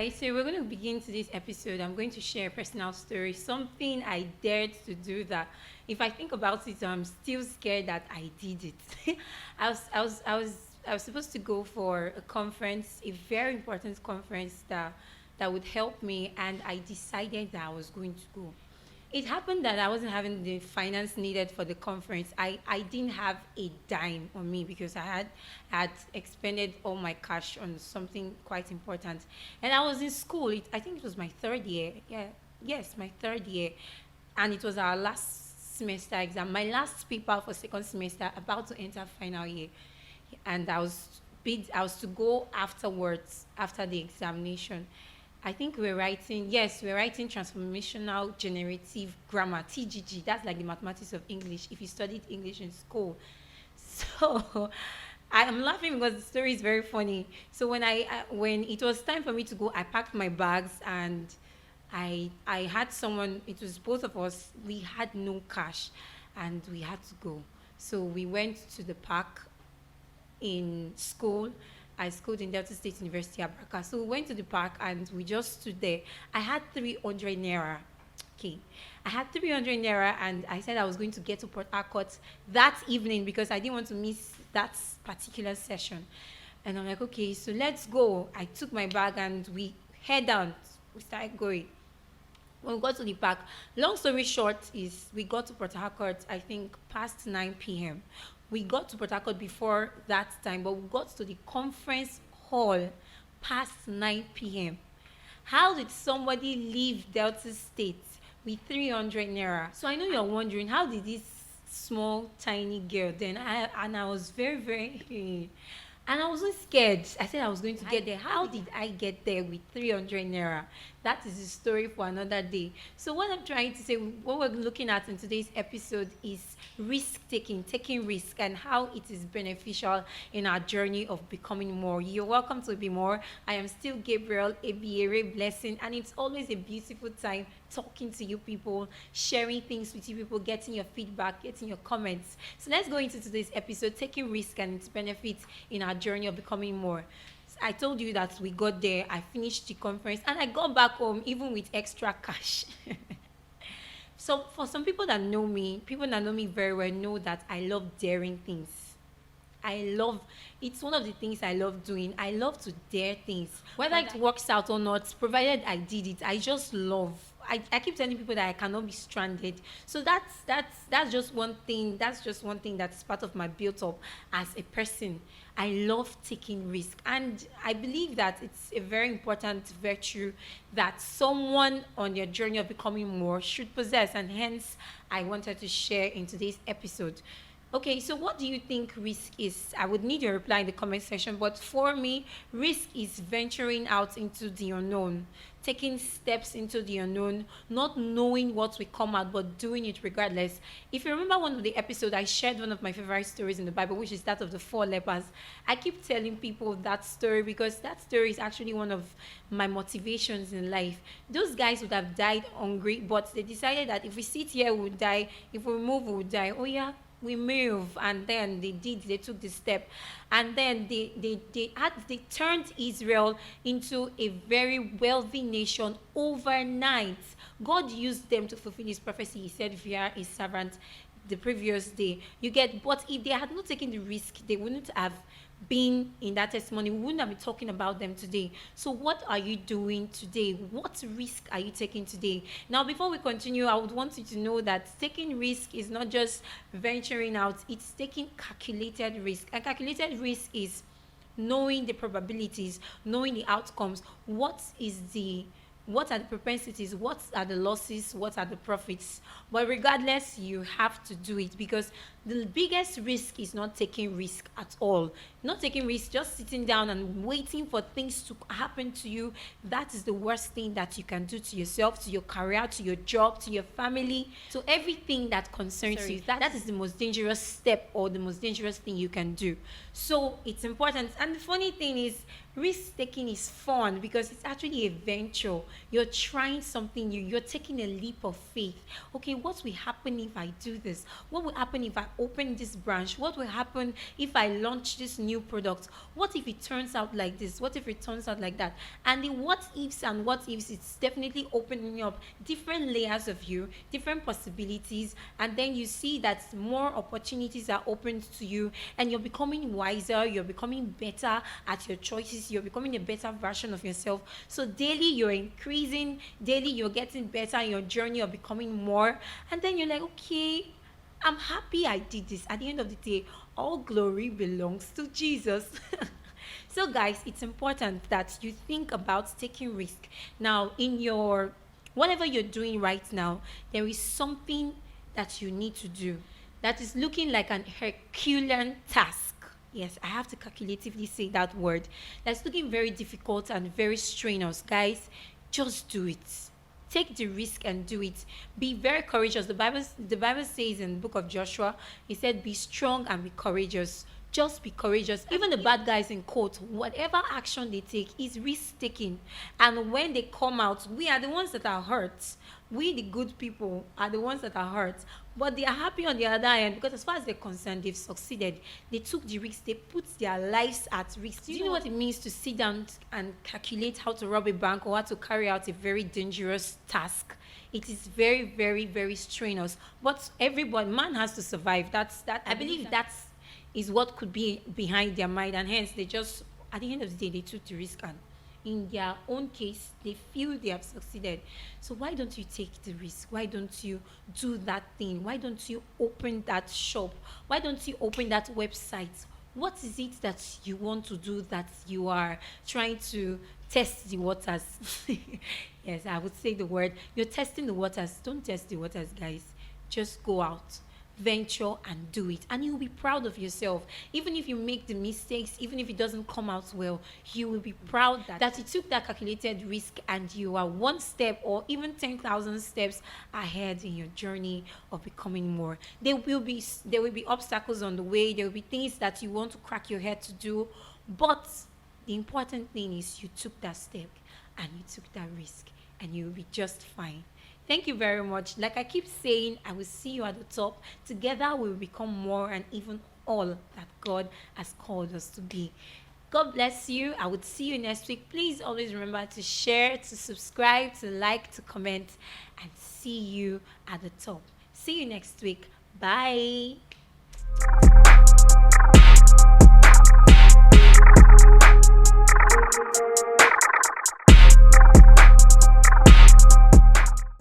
right, so we're going to begin today's episode. I'm going to share a personal story, something I dared to do that if I think about it, I'm still scared that I did it. I was supposed to go for a conference, a very important conference that would help me, and I decided that I was going to go. It happened that I wasn't having the finance needed for the conference. I didn't have a dime on me because I had expended all my cash on something quite important. And I was in school. I think it was my third year. Yeah, yes, my third year. And it was our last semester exam, my last paper for second semester, about to enter final year. And I was to go afterwards after the examination. I think we're writing transformational generative grammar, TGG. That's like the mathematics of English if you studied English in school. So I am laughing because the story is very funny. So when it was time for me to go, I packed my bags and I had someone, it was both of us, we had no cash and we had to go. So we went to the park in school. I schooled in Delta State University, Abraka. So we went to the park and we just stood there. I had 300 naira. Okay. I had 300 naira and I said I was going to get to Port Harcourt that evening because I didn't want to miss that particular session. And I'm like, okay, so let's go. I took my bag and we head down. We started going. When we got to the park, long story short is we got to Port Harcourt, I think, past 9 p.m. We got to Port Harcourt before that time, but we got to the conference hall past 9 p.m. How did somebody leave Delta State with 300 naira? So I know you're wondering, how did this small, tiny girl then? I was very, very... And I wasn't scared. I said I was going to get there. How did I get there with 300 naira? That is a story for another day. So what I'm trying to say, what we're looking at in today's episode is risk taking risk, and how it is beneficial in our journey of becoming more. You're welcome to Be More. I am still Gabriel, a Biere blessing, and it's always a beautiful time talking to you people, sharing things with you people, getting your feedback, getting your comments. So let's go into today's episode, taking risk and its benefits in our journey of becoming more. I told you that we got there, I finished the conference, and I got back home even with extra cash. So for some people that know me very well know that I love daring things. It's one of the things I love doing. I love to dare things. Whether it works out or not, provided I did it, I just love. I keep telling people that I cannot be stranded. So that's just one thing. That's just one thing that's part of my built up as a person. I love taking risk. And I believe that it's a very important virtue that someone on their journey of becoming more should possess. And hence, I wanted to share in today's episode. Okay, so what do you think risk is? I would need your reply in the comment section. But for me, risk is venturing out into the unknown, taking steps into the unknown, not knowing what will come out, but doing it regardless. If you remember one of the episodes, I shared one of my favorite stories in the Bible, which is that of the 4 lepers. I keep telling people that story because that story is actually one of my motivations in life. Those guys would have died hungry, but they decided that if we sit here, we'll die. If we move, we'll die. Oh yeah, we move. And then they took the step, and then they turned Israel into a very wealthy nation overnight. God used them to fulfill his prophecy. He said, if you are a servant, the previous day you get. But if they had not taken the risk, they wouldn't have been in that testimony. We wouldn't have been talking about them today. So what are you doing today? What risk are you taking today? Now, before we continue, I would want you to know that taking risk is not just venturing out, it's taking calculated risk. And calculated risk is knowing the probabilities, knowing the outcomes. What are the propensities? What are the losses? What are the profits? But regardless, you have to do it, because the biggest risk is not taking risk at all. Not taking risk, just sitting down and waiting for things to happen to you. That is the worst thing that you can do to yourself, to your career, to your job, to your family, to everything that concerns you. That is the most dangerous step, or the most dangerous thing you can do. So it's important. And the funny thing is, Risk taking is fun because it's actually a venture. You're trying something new. You're taking a leap of faith. Okay, what will happen if I do this? What will happen if I open this branch? What will happen if I launch this new product? What if it turns out like this? What if it turns out like that? And the what ifs and what ifs, it's definitely opening up different layers of you, different possibilities, and then you see that more opportunities are opened to you, and you're becoming wiser, you're becoming better at your choices, you're becoming a better version of yourself. So daily you're increasing, daily you're getting better in your journey of becoming more, and then you're like, okay, I'm happy I did this. At the end of the day, all glory belongs to Jesus. So guys, it's important that you think about taking risk. Now, in your whatever you're doing right now, there is something that you need to do that is looking like an Herculean task. Yes, I have to calculatively say that word. That's looking very difficult and very strenuous. Guys, just do it. Take the risk and do it. Be very courageous. The Bible says in the book of Joshua, it said, be strong and be courageous. Just be courageous. Even the bad guys in court, whatever action they take is risk taking. And when they come out, we are the ones that are hurt. We, the good people, are the ones that are hurt. But they are happy on the other end because, as far as they're concerned, they've succeeded. They took the risk. They put their lives at risk. Do you know what it means to sit down and calculate how to rob a bank or how to carry out a very dangerous task? It is very, very, very strenuous. But everybody, man has to survive. I believe that's is what could be behind their mind, and hence they just, at the end of the day, they took the risk, and in their own case they feel they have succeeded. So why don't you take the risk? Why don't you do that thing? Why don't you open that shop? Why don't you open that website? What is it that you want to do that you are trying to test the waters? Yes, I would say the word, you're testing the waters. Don't test the waters, guys. Just go out, venture and do it, and you'll be proud of yourself. Even if you make the mistakes, even if it doesn't come out well, you will be proud that you took that calculated risk, and you are one step or even 10,000 steps ahead in your journey of becoming more. There will be obstacles on the way. There will be things that you want to crack your head to do, but the important thing is you took that step and you took that risk, and you will be just fine. Thank you very much. Like I keep saying, I will see you at the top. Together we will become more and even all that God has called us to be. God bless you. I would see you next week. Please always remember to share, to subscribe, to like, to comment, and see you at the top. See you next week. Bye.